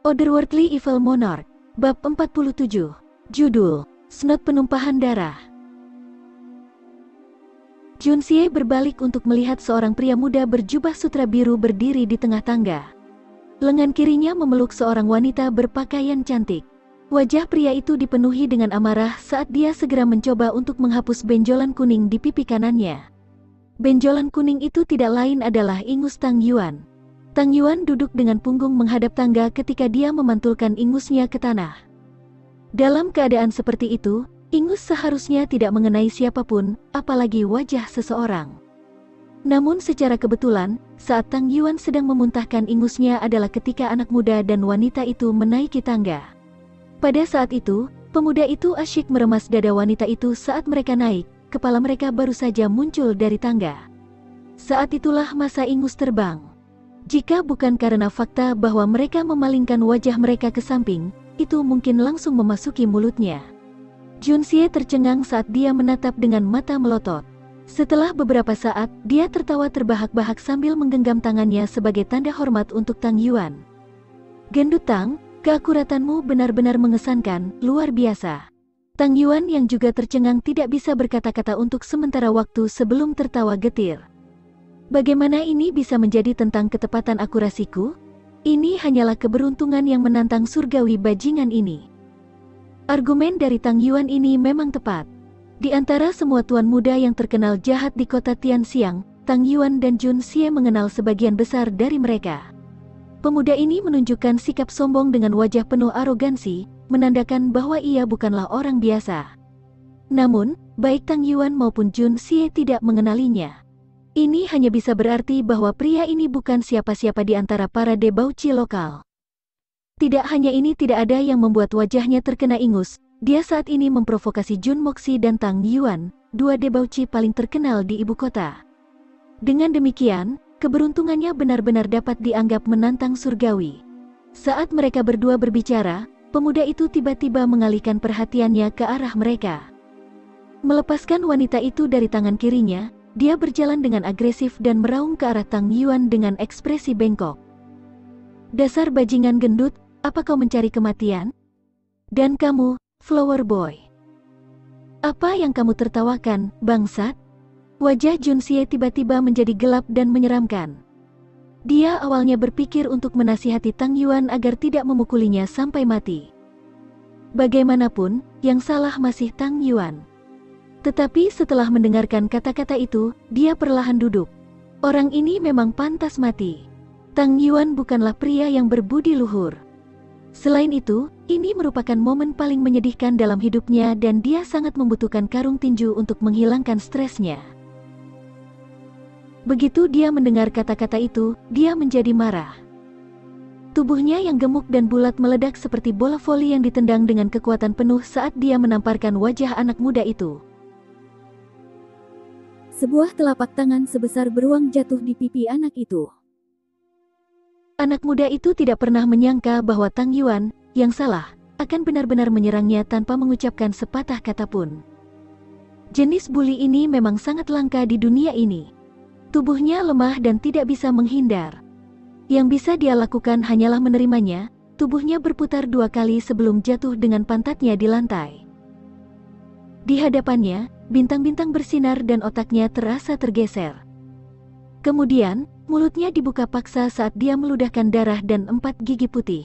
Otherworldly Evil Monarch, Bab 47, Judul, Snot Penumpahan Darah. Junxie berbalik untuk melihat seorang pria muda berjubah sutra biru berdiri di tengah tangga. Lengan kirinya memeluk seorang wanita berpakaian cantik. Wajah pria itu dipenuhi dengan amarah saat dia segera mencoba untuk menghapus benjolan kuning di pipi kanannya. Benjolan kuning itu tidak lain adalah ingus Tang Yuan. Tang Yuan duduk dengan punggung menghadap tangga ketika dia memantulkan ingusnya ke tanah. Dalam keadaan seperti itu, ingus seharusnya tidak mengenai siapapun, apalagi wajah seseorang. Namun secara kebetulan, saat Tang Yuan sedang memuntahkan ingusnya adalah ketika anak muda dan wanita itu menaiki tangga. Pada saat itu, pemuda itu asyik meremas dada wanita itu saat mereka naik, kepala mereka baru saja muncul dari tangga. Saat itulah masa ingus terbang. Jika bukan karena fakta bahwa mereka memalingkan wajah mereka ke samping, itu mungkin langsung memasuki mulutnya. Junxie tercengang saat dia menatap dengan mata melotot. Setelah beberapa saat, dia tertawa terbahak-bahak sambil menggenggam tangannya sebagai tanda hormat untuk Tang Yuan. "Gendut Tang, keakuratanmu benar-benar mengesankan, luar biasa." Tang Yuan yang juga tercengang tidak bisa berkata-kata untuk sementara waktu sebelum tertawa getir. "Bagaimana ini bisa menjadi tentang ketepatan akurasiku? Ini hanyalah keberuntungan yang menantang surgawi bajingan ini." Argumen dari Tang Yuan ini memang tepat. Di antara semua tuan muda yang terkenal jahat di kota Tianxiang, Tang Yuan dan Junxie mengenal sebagian besar dari mereka. Pemuda ini menunjukkan sikap sombong dengan wajah penuh arogansi, menandakan bahwa ia bukanlah orang biasa. Namun, baik Tang Yuan maupun Junxie tidak mengenalinya. Ini hanya bisa berarti bahwa pria ini bukan siapa-siapa di antara para debauci lokal. Tidak hanya ini, tidak ada yang membuat wajahnya terkena ingus. Dia saat ini memprovokasi Jun Moxi dan Tang Yuan, dua debauci paling terkenal di ibu kota. Dengan demikian, keberuntungannya benar-benar dapat dianggap menantang surgawi. Saat mereka berdua berbicara, pemuda itu tiba-tiba mengalihkan perhatiannya ke arah mereka. Melepaskan wanita itu dari tangan kirinya, dia berjalan dengan agresif dan meraung ke arah Tang Yuan dengan ekspresi bengkok. "Dasar bajingan gendut, apa kau mencari kematian? Dan kamu, Flower Boy, apa yang kamu tertawakan, bangsat?" Wajah Junxie tiba-tiba menjadi gelap dan menyeramkan. Dia awalnya berpikir untuk menasihati Tang Yuan agar tidak memukulinya sampai mati. Bagaimanapun, yang salah masih Tang Yuan. Tetapi setelah mendengarkan kata-kata itu, dia perlahan duduk. Orang ini memang pantas mati. Tang Yuan bukanlah pria yang berbudi luhur. Selain itu, ini merupakan momen paling menyedihkan dalam hidupnya dan dia sangat membutuhkan karung tinju untuk menghilangkan stresnya. Begitu dia mendengar kata-kata itu, dia menjadi marah. Tubuhnya yang gemuk dan bulat meledak seperti bola voli yang ditendang dengan kekuatan penuh saat dia menamparkan wajah anak muda itu. Sebuah telapak tangan sebesar beruang jatuh di pipi anak itu. Anak muda itu tidak pernah menyangka bahwa Tang Yuan, yang salah, akan benar-benar menyerangnya tanpa mengucapkan sepatah kata pun. Jenis bully ini memang sangat langka di dunia ini. Tubuhnya lemah dan tidak bisa menghindar. Yang bisa dia lakukan hanyalah menerimanya. Tubuhnya berputar 2 kali sebelum jatuh dengan pantatnya di lantai. Di hadapannya, bintang-bintang bersinar dan otaknya terasa tergeser. Kemudian, mulutnya dibuka paksa saat dia meludahkan darah dan 4 gigi putih.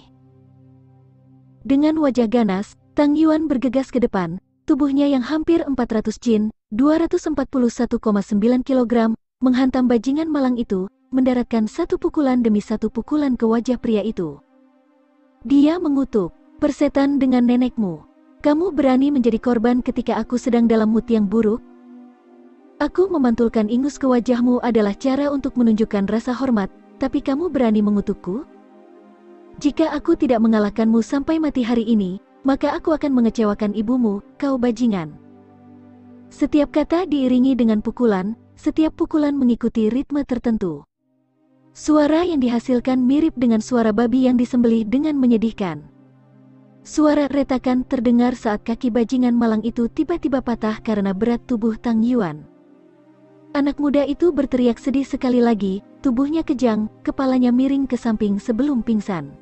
Dengan wajah ganas, Tang Yuan bergegas ke depan, tubuhnya yang hampir 400 jin, 241,9 kg, menghantam bajingan malang itu, mendaratkan satu pukulan demi satu pukulan ke wajah pria itu. Dia mengutuk, "Persetan dengan nenekmu. Kamu berani menjadi korban ketika aku sedang dalam mood yang buruk? Aku memantulkan ingus ke wajahmu adalah cara untuk menunjukkan rasa hormat, tapi kamu berani mengutukku? Jika aku tidak mengalahkanmu sampai mati hari ini, maka aku akan mengecewakan ibumu, kau bajingan." Setiap kata diiringi dengan pukulan, setiap pukulan mengikuti ritme tertentu. Suara yang dihasilkan mirip dengan suara babi yang disembelih dengan menyedihkan. Suara retakan terdengar saat kaki bajingan malang itu tiba-tiba patah karena berat tubuh Tang Yuan. Anak muda itu berteriak sedih sekali lagi, tubuhnya kejang, kepalanya miring ke samping sebelum pingsan.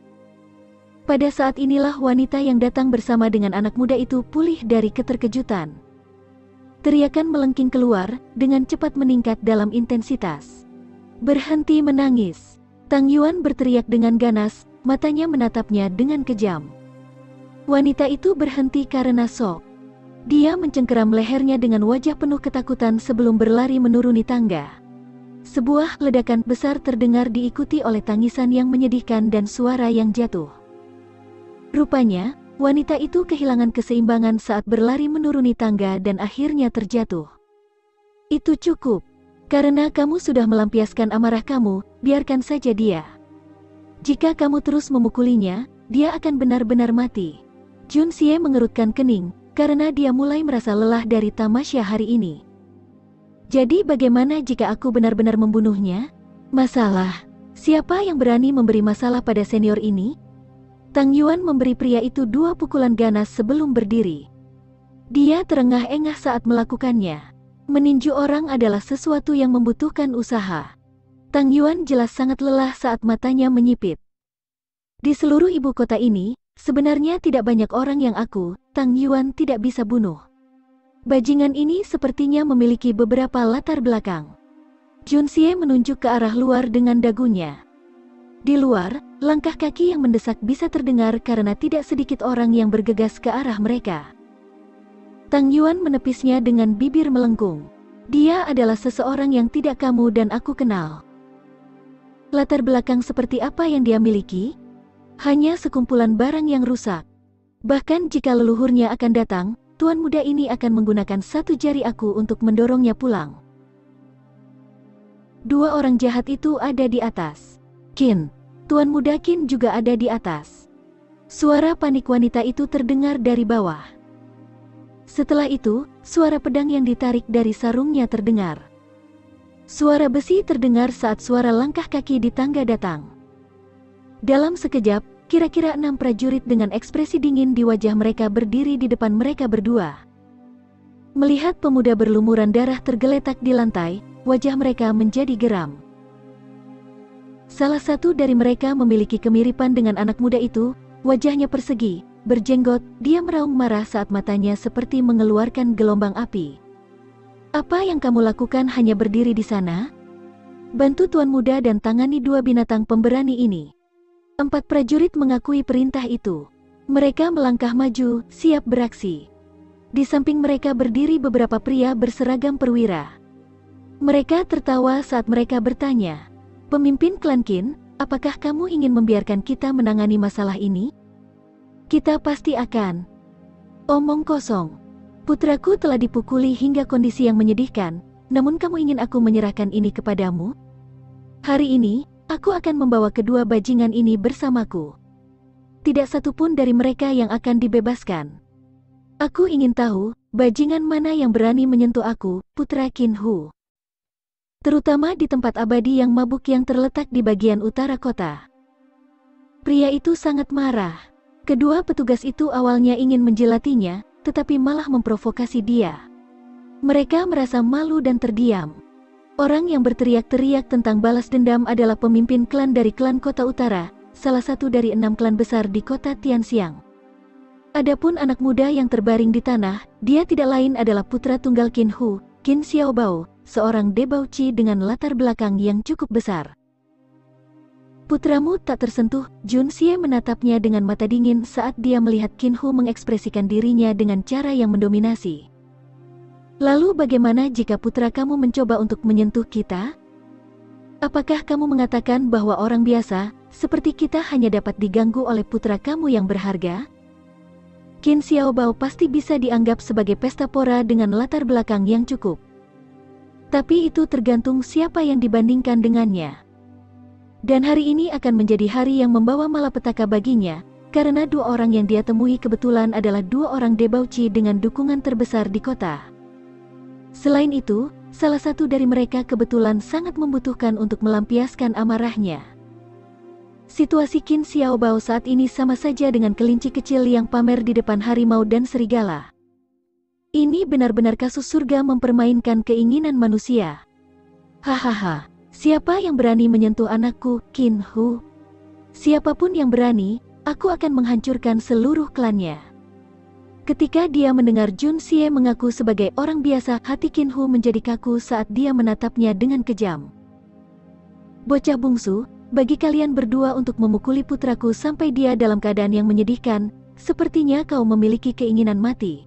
Pada saat inilah wanita yang datang bersama dengan anak muda itu pulih dari keterkejutan. Teriakan melengking keluar, dengan cepat meningkat dalam intensitas. "Berhenti menangis!" Tang Yuan berteriak dengan ganas, matanya menatapnya dengan kejam. Wanita itu berhenti karena shock. Dia mencengkeram lehernya dengan wajah penuh ketakutan sebelum berlari menuruni tangga. Sebuah ledakan besar terdengar diikuti oleh tangisan yang menyedihkan dan suara yang jatuh. Rupanya, wanita itu kehilangan keseimbangan saat berlari menuruni tangga dan akhirnya terjatuh. "Itu cukup. Karena kamu sudah melampiaskan amarah kamu, biarkan saja dia. Jika kamu terus memukulinya, dia akan benar-benar mati." Jun Xie mengerutkan kening, karena dia mulai merasa lelah dari tamasya hari ini. "Jadi bagaimana jika aku benar-benar membunuhnya? Masalah? Siapa yang berani memberi masalah pada senior ini?" Tang Yuan memberi pria itu 2 pukulan ganas sebelum berdiri. Dia terengah-engah saat melakukannya. Meninju orang adalah sesuatu yang membutuhkan usaha. Tang Yuan jelas sangat lelah saat matanya menyipit. Di seluruh ibu kota ini, sebenarnya tidak banyak orang yang aku, Tang Yuan, tidak bisa bunuh. Bajingan ini sepertinya memiliki beberapa latar belakang. Jun Xie menunjuk ke arah luar dengan dagunya. Di luar, langkah kaki yang mendesak bisa terdengar karena tidak sedikit orang yang bergegas ke arah mereka. Tang Yuan menepisnya dengan bibir melengkung. "Dia adalah seseorang yang tidak kamu dan aku kenal." "Latar belakang seperti apa yang dia miliki?" "Hanya sekumpulan barang yang rusak. Bahkan jika leluhurnya akan datang, tuan muda ini akan menggunakan 1 jari aku untuk mendorongnya pulang." 2 orang jahat itu ada di atas. "Qin, tuan muda Qin juga ada di atas." Suara panik wanita itu terdengar dari bawah. Setelah itu, suara pedang yang ditarik dari sarungnya terdengar. Suara besi terdengar saat suara langkah kaki di tangga datang. Dalam sekejap, kira-kira 6 prajurit dengan ekspresi dingin di wajah mereka berdiri di depan mereka berdua. Melihat pemuda berlumuran darah tergeletak di lantai, wajah mereka menjadi geram. Salah satu dari mereka memiliki kemiripan dengan anak muda itu, wajahnya persegi, berjenggot, dia meraung marah saat matanya seperti mengeluarkan gelombang api. "Apa yang kamu lakukan hanya berdiri di sana? Bantu tuan muda dan tangani 2 binatang pemberani ini." 4 prajurit mengakui perintah itu. Mereka melangkah maju, siap beraksi. Di samping mereka berdiri beberapa pria berseragam perwira. Mereka tertawa saat mereka bertanya, "Pemimpin klan Qin, apakah kamu ingin membiarkan kita menangani masalah ini?" "Kita pasti akan." "Omong kosong. Putraku telah dipukuli hingga kondisi yang menyedihkan, namun kamu ingin aku menyerahkan ini kepadamu? Hari ini, aku akan membawa kedua bajingan ini bersamaku. Tidak satu pun dari mereka yang akan dibebaskan. Aku ingin tahu, bajingan mana yang berani menyentuh aku, putra Qin Hu. Terutama di tempat abadi yang mabuk yang terletak di bagian utara kota." Pria itu sangat marah. Kedua petugas itu awalnya ingin menjelatinya, tetapi malah memprovokasi dia. Mereka merasa malu dan terdiam. Orang yang berteriak-teriak tentang balas dendam adalah pemimpin klan dari klan Kota Utara, salah satu dari 6 klan besar di kota Tianxiang. Adapun anak muda yang terbaring di tanah, dia tidak lain adalah putra tunggal Qin Hu, Qin Xiaobao, seorang debauci dengan latar belakang yang cukup besar. "Putramu tak tersentuh." Jun Xie menatapnya dengan mata dingin saat dia melihat Qin Hu mengekspresikan dirinya dengan cara yang mendominasi. "Lalu bagaimana jika putra kamu mencoba untuk menyentuh kita? Apakah kamu mengatakan bahwa orang biasa, seperti kita hanya dapat diganggu oleh putra kamu yang berharga?" Qin Xiaobao pasti bisa dianggap sebagai pesta pora dengan latar belakang yang cukup. Tapi itu tergantung siapa yang dibandingkan dengannya. Dan hari ini akan menjadi hari yang membawa malapetaka baginya, karena 2 orang yang dia temui kebetulan adalah 2 orang debauci dengan dukungan terbesar di kota. Selain itu, salah satu dari mereka kebetulan sangat membutuhkan untuk melampiaskan amarahnya. Situasi Qin Xiaobao saat ini sama saja dengan kelinci kecil yang pamer di depan harimau dan serigala. Ini benar-benar kasus surga mempermainkan keinginan manusia. Hahaha. "Siapa yang berani menyentuh anakku, Qin Hu? Siapapun yang berani, Aku akan menghancurkan seluruh klannya. Ketika dia mendengar Jun Xie mengaku sebagai orang biasa, hati Qin Hu menjadi kaku saat dia menatapnya dengan kejam. Bocah bungsu, bagi kalian berdua untuk memukuli putraku sampai dia dalam keadaan yang menyedihkan, sepertinya kau memiliki keinginan mati.